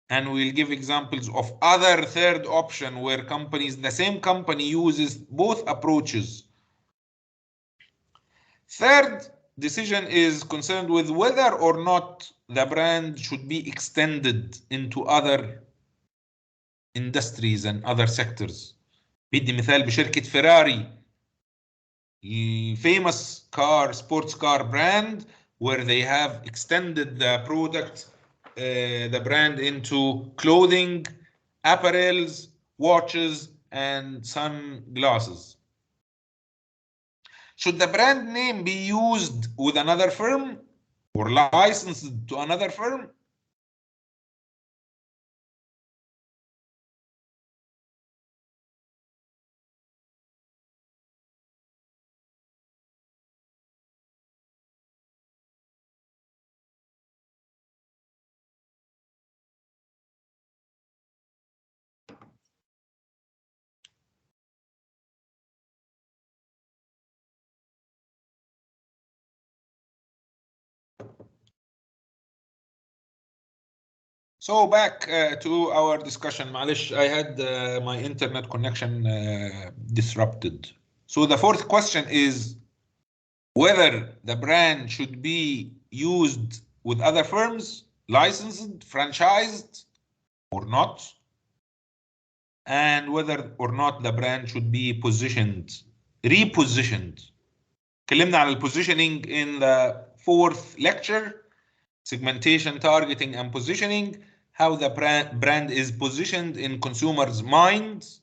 Speaker 1: And we'll give examples of other third option where companies, the same company uses both approaches. Third decision is concerned with whether or not the brand should be extended into other industries and other sectors. بدي مثال بشركة فيراري, famous sports car brand, where they have extended the product, the brand, into clothing, apparels, watches, and sunglasses. Should the brand name be used with another firm or licensed to another firm? So back to our discussion. معلش, I had my internet connection disrupted. So the fourth question is whether the brand should be used with other firms, licensed, franchised, or not, and whether or not the brand should be repositioned. اتكلمنا عن positioning in the fourth lecture, segmentation, targeting, and positioning, how the brand is positioned in consumers' minds.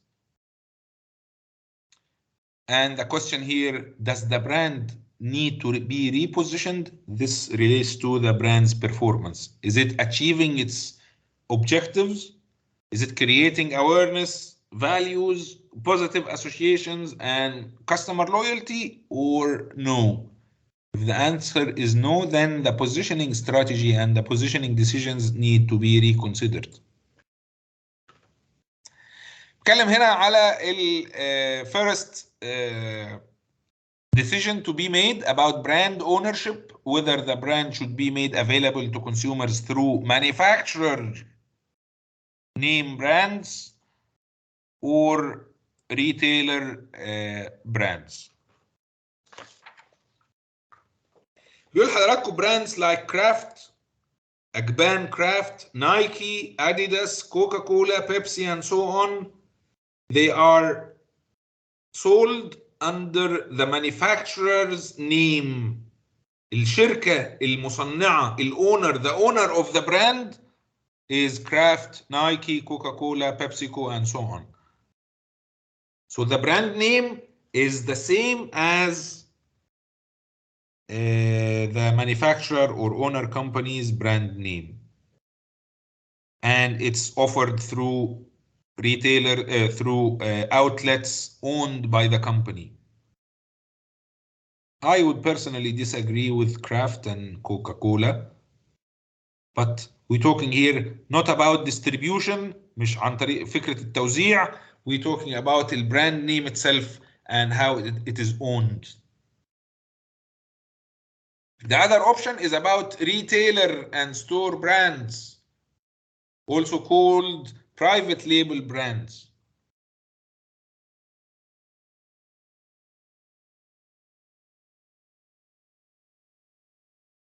Speaker 1: And the question here, does the brand need to be repositioned? This relates to the brand's performance. Is it achieving its objectives? Is it creating awareness, values, positive associations, and customer loyalty, or no? If the answer is no, then the positioning strategy and the positioning decisions need to be reconsidered. نتكلم هنا على first decision to be made about brand ownership, whether the brand should be made available to consumers through manufacturer name brands or retailer brands. بيقول حضراتكم brands like Kraft, Agban Kraft, Nike, Adidas, Coca-Cola, Pepsi, and so on, they are sold under the manufacturer's name. الشركة المصنعة the owner of the brand is Kraft, Nike, Coca-Cola, PepsiCo, and so on. So the brand name is the same as the manufacturer or owner company's brand name. And it's offered through retailer, through outlets owned by the company. I would personally disagree with Kraft and Coca-Cola, but we're talking here not about distribution, مش عن طريق فكرة التوزيع. We're talking about the brand name itself and how it is owned. The other option is about retailer and store brands, also called private label brands.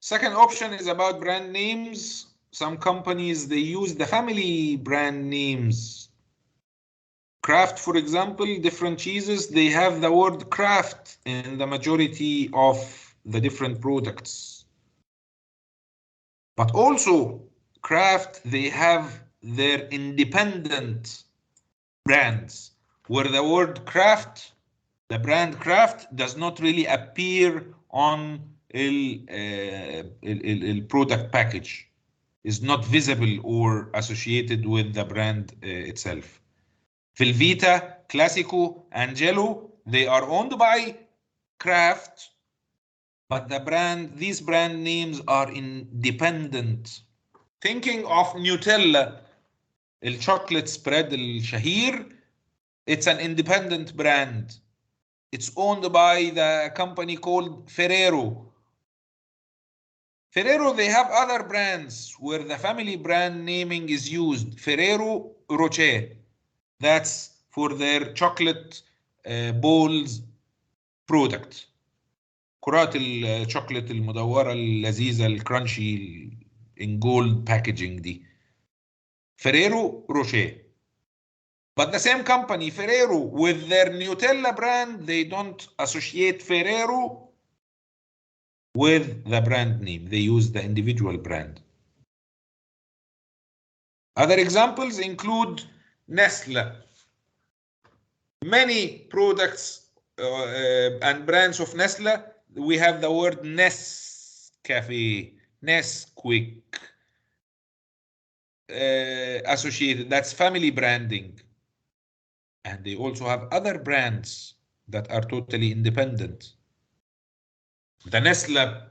Speaker 1: Second option is about brand names. Some companies, they use the family brand names. Kraft, for example, different cheeses, they have the word Kraft in the majority of the different products. But also, Kraft, they have their independent brands, where the word Kraft, the brand Kraft, does not really appear on the product package, is not visible or associated with the brand itself. Velveeta, Classico, and Jello, they are owned by Kraft, but these brand names are independent. Thinking of Nutella, the chocolate spread الشهير, it's an independent brand. It's owned by the company called Ferrero. Ferrero, they have other brands where the family brand naming is used. Ferrero Rocher, that's for their chocolate balls product. كرات الشوكولات المدورة اللذيذة الكرانشي in gold packaging دي. Ferrero Rocher. But the same company, Ferrero, with their Nutella brand, they don't associate Ferrero with the brand name. They use the individual brand. Other examples include Nestle. Many products and brands of Nestle, we have the word Nescafe, Nesquik associated. That's family branding. And they also have other brands that are totally independent. The Nestle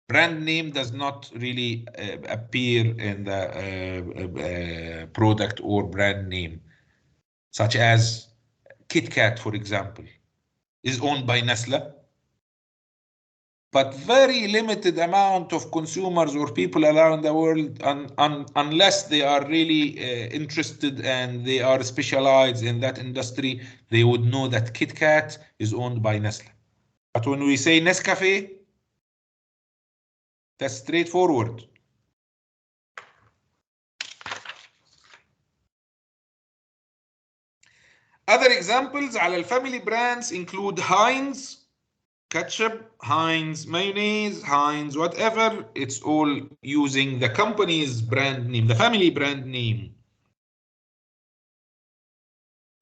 Speaker 1: brand name does not really appear in the product or brand name, such as Kit Kat, for example, is owned by Nestle, but very limited amount of consumers or people around the world, unless they are really interested and they are specialized in that industry, they would know that Kit Kat is owned by Nestle. But when we say Nescafe, that's straightforward. Other examples على الفاميلي brands include Heinz ketchup, Heinz mayonnaise, Heinz whatever. It's all using the company's brand name, the family brand name.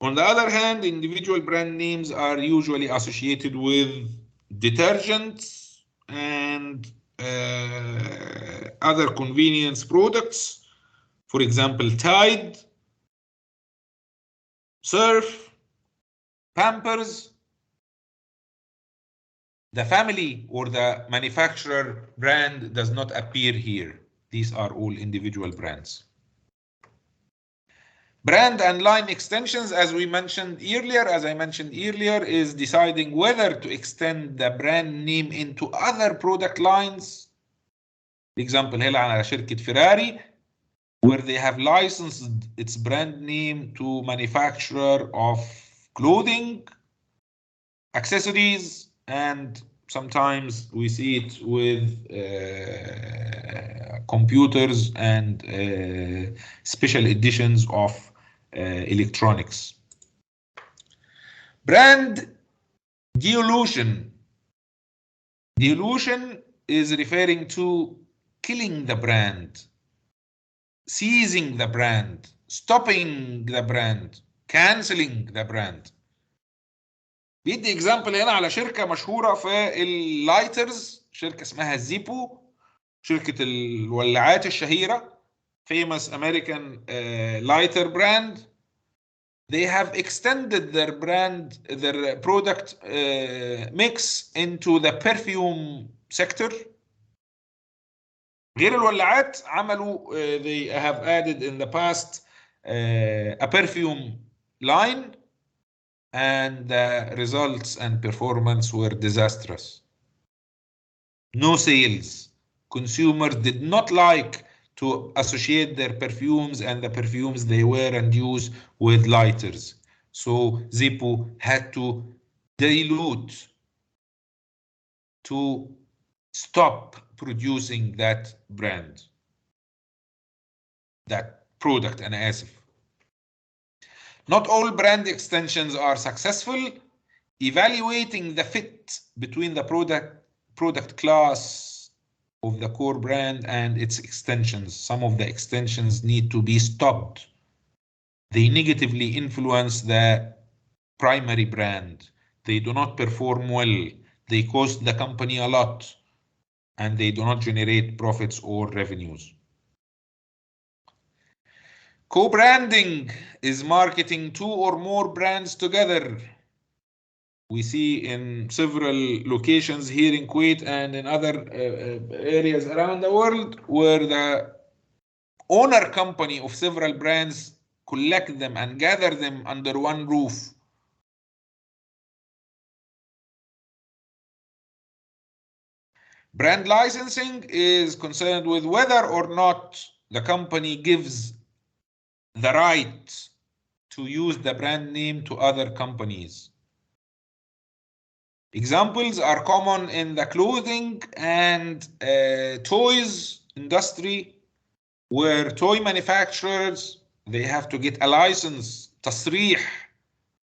Speaker 1: On the other hand, individual brand names are usually associated with detergents and other convenience products. For example, Tide, Surf, Pampers. The family or the manufacturer brand does not appear here. These are all individual brands. Brand and line extensions, as I mentioned earlier, is deciding whether to extend the brand name into other product lines. For example, هنا على شركة فيراري where they have licensed its brand name to manufacturer of clothing, accessories, and sometimes we see it with computers and special editions of electronics. Brand dilution. Dilution is referring to killing the brand, seizing the brand, stopping the brand, canceling the brand. بيدي اكزامبل هنا على شركه مشهوره في اللايترز، شركه اسمها زيبو، شركه الولاعات الشهيره، famous American lighter brand. They have extended their brand, their product mix into the perfume sector. غير الولاعات عملوا they have added in the past a perfume line, and the results and performance were disastrous. No sales. Consumers did not like to associate their perfumes and the perfumes they wear and use with lighters. So Zippo had to dilute to stop producing that brand, that product, أنا آسف. Not all brand extensions are successful. Evaluating the fit between the product class of the core brand and its extensions. Some of the extensions need to be stopped. They negatively influence the primary brand. They do not perform well. They cost the company a lot, and they do not generate profits or revenues. Co-branding is marketing two or more brands together. We see in several locations here in Kuwait and in other areas around the world where the owner company of several brands collect them and gather them under one roof. Brand licensing is concerned with whether or not the company gives the right to use the brand name to other companies. Examples are common in the clothing and toys industry, where toy manufacturers they have to get a license, تصريح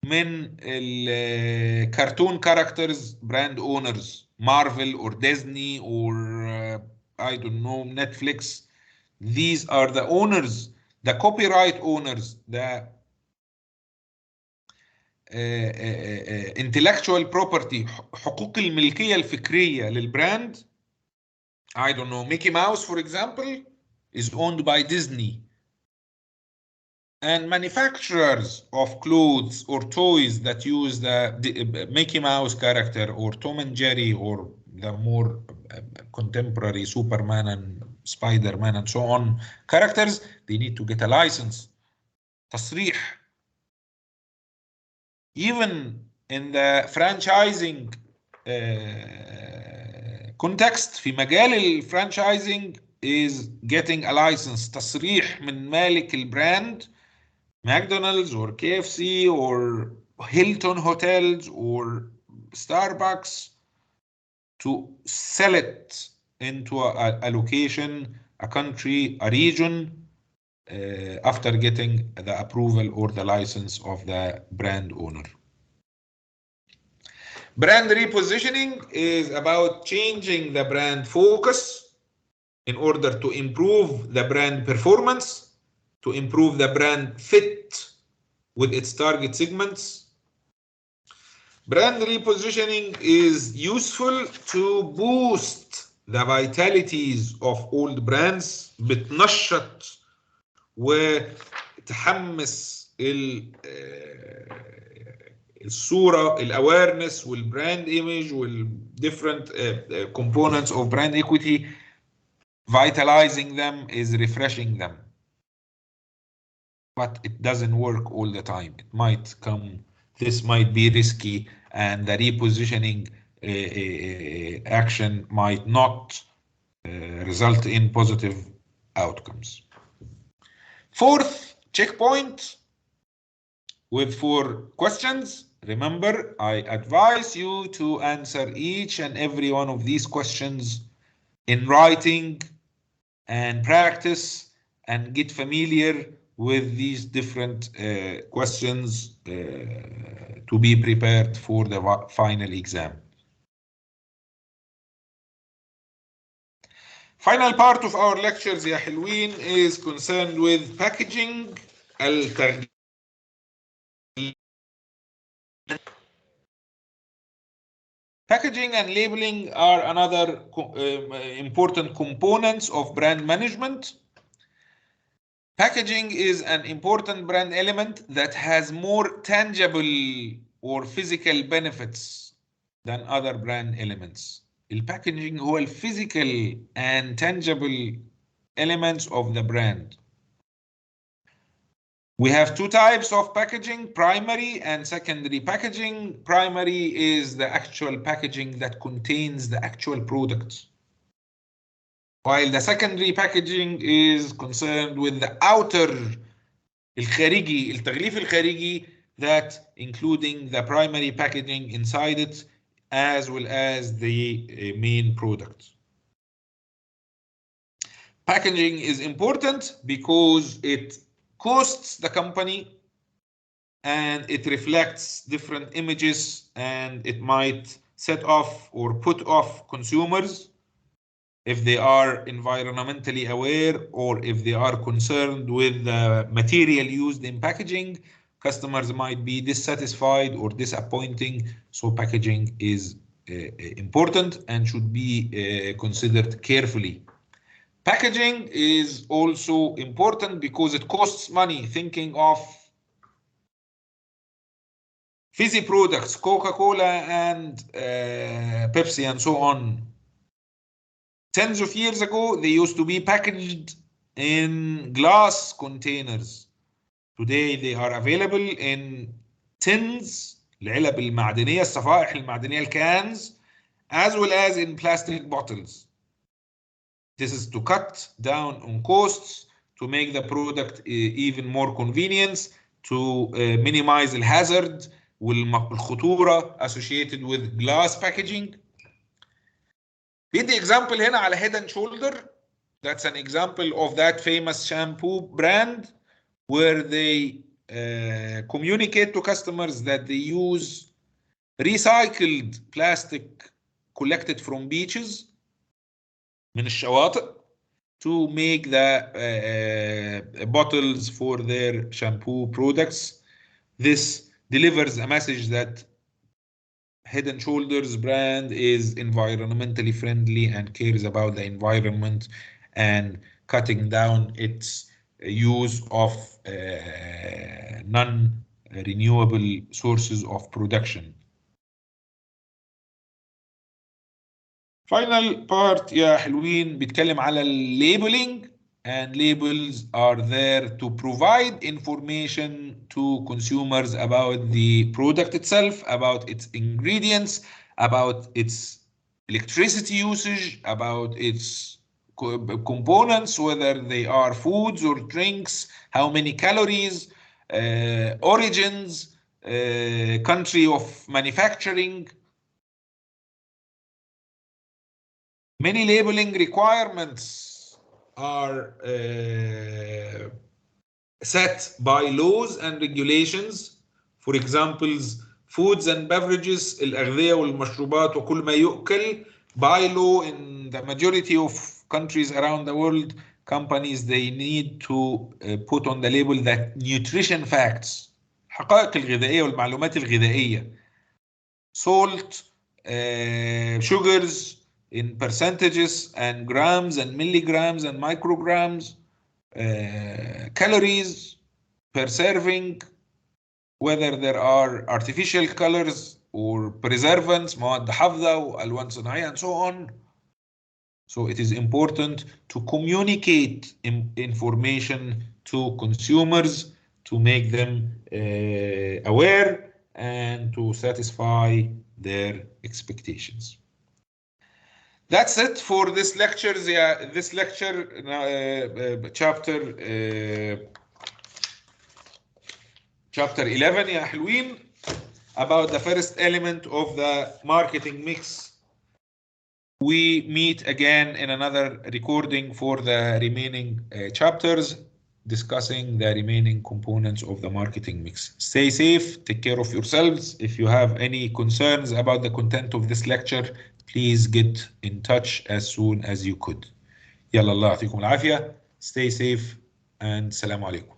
Speaker 1: من cartoon characters brand owners, Marvel or Disney or I don't know, Netflix. These are the owners, the copyright owners, the intellectual property, حقوق الملكية الفكرية للبراند. I don't know, Mickey Mouse, for example, is owned by Disney. And manufacturers of clothes or toys that use the Mickey Mouse character or Tom and Jerry or the more contemporary Superman and Spider-Man and so on characters, they need to get a license. تصريح. Even in the franchising context, في مجال الفرانشايزنج is getting a license, تصريح من مالك البراند, McDonald's or KFC or Hilton hotels or Starbucks, to sell it into a location, a country, a region, after getting the approval or the license of the brand owner. Brand repositioning is about changing the brand focus in order to improve the brand performance, to improve the brand fit with its target segments. Brand repositioning is useful to boost the vitalities of old brands. بتنشط وتحمس الصورة, الاويرنس والبراند ايمج والديفرنت components of brand equity. Vitalizing them is refreshing them. But it doesn't work all the time. It might come, this might be risky, and the repositioning action might not result in positive outcomes. Fourth checkpoint with 4 questions. Remember, I advise you to answer each and every one of these questions in writing and practice and get familiar with these different questions to be prepared for the final exam. Final part of our lectures يا حلوين is concerned with packaging التغليف. Packaging and labeling are another important components of brand management. Packaging is an important brand element that has more tangible or physical benefits than other brand elements. الباكجينج هو physical and tangible elements of the brand. We have 2 types of packaging, primary and secondary packaging. Primary is the actual packaging that contains the actual product, while the secondary packaging is concerned with the outer الخارجي التغليف الخارجي that including the primary packaging inside it as well as the main product. Packaging is important because it costs the company and it reflects different images and it might set off or put off consumers if they are environmentally aware or if they are concerned with the material used in packaging. Customers might be dissatisfied or disappointing, so packaging is important and should be considered carefully. Packaging is also important because it costs money. Thinking of fizzy products, Coca-Cola and Pepsi and so on. Tens of years ago, they used to be packaged in glass containers. Today, they are available in tins, العلب المعدنية, الصفائح المعدنية, الcans, as well as in plastic bottles. This is to cut down on costs, to make the product even more convenient, to minimize the hazard والخطورة associated with glass packaging. بدي example هنا على Head and Shoulder. That's an example of that famous shampoo brand where they communicate to customers that they use recycled plastic collected from beaches من الشواطئ to make the bottles for their shampoo products. This delivers a message that Head and Shoulders brand is environmentally friendly and cares about the environment and cutting down its use of non-renewable sources of production. Final part يا حلوين بيتكلم على labeling, and labels are there to provide information to consumers about the product itself, about its ingredients, about its electricity usage, about its components, whether they are foods or drinks, how many calories, origins, country of manufacturing. Many labeling requirements are set by laws and regulations. For example, foods and beverages, الأغذية والمشروبات وكل ما يؤكل. By law, in the majority of countries around the world, companies they need to put on the label that nutrition facts, حقائق الغذائية والمعلومات الغذائية. Salt, sugars in percentages and grams and milligrams and micrograms, calories per serving, whether there are artificial colors or preservants, مواد حافظة وألوان صناعية and so on. So it is important to communicate information to consumers to make them aware and to satisfy their expectations. That's it for this lecture. This lecture chapter chapter 11 يا حلوين about the first element of the marketing mix. We meet again in another recording for the remaining chapters, discussing the remaining components of the marketing mix. Stay safe, take care of yourselves. If you have any concerns about the content of this lecture, please get in touch as soon as you could. يلا الله يعطيكم العافية. Stay safe and السلام عليكم.